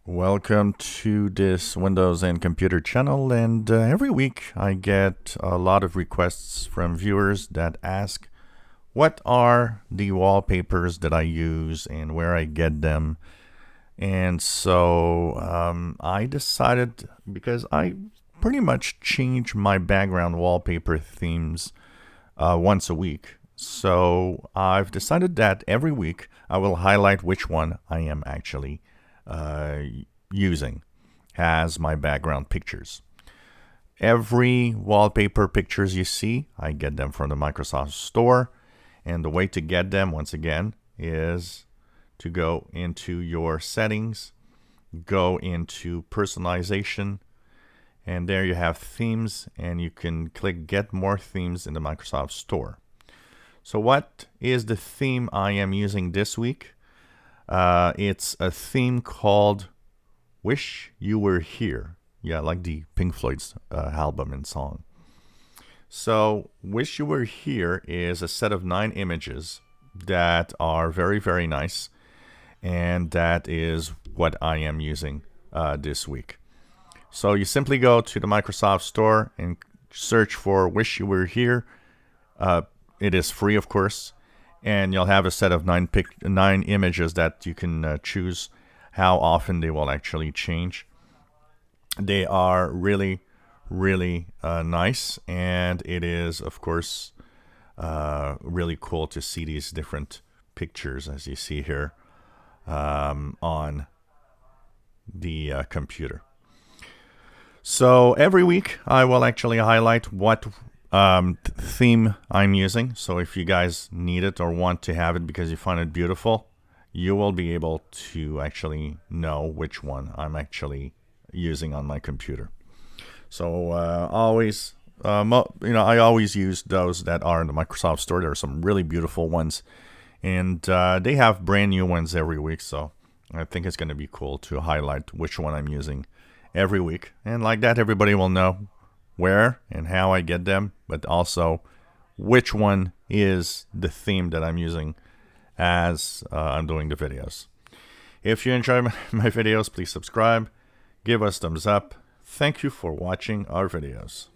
Welcome to this Windows and Computer channel, and every week I get a lot of requests from viewers that ask what are the wallpapers that I use and where I get them. And so I decided, because I pretty much change my background wallpaper themes once a week. So I've decided that every week I will highlight which one I am actually uh, using as my background pictures. Every wallpaper pictures you see, I get them from the Microsoft Store. And the way to get them, once again, is to go into your settings, go into personalization, and there you have themes, and you can click Get More Themes in the Microsoft Store. So what is the theme I am using this week? It's a theme called Wish You Were Here. Yeah, like the Pink Floyd's album and song. So Wish You Were Here is a set of 9 images that are very, very nice. And that is what I am using this week. So you simply go to the Microsoft Store and search for Wish You Were Here. It is free, of course. And you'll have a set of 9 images that you can choose how often they will actually change. They are really, really nice. And it is, of course, really cool to see these different pictures, as you see here, on the computer. So every week I will actually highlight what theme I'm using. So if you guys need it or want to have it because you find it beautiful, you will be able to actually know which one I'm actually using on my computer. So I always use those that are in the Microsoft Store. There are some really beautiful ones, and they have brand new ones every week. So I think it's going to be cool to highlight which one I'm using every week, and like that, everybody will know where and how I get them, but also which one is the theme that I'm using as I'm doing the videos. If you enjoy my videos, please subscribe, give us thumbs up. Thank you for watching our videos.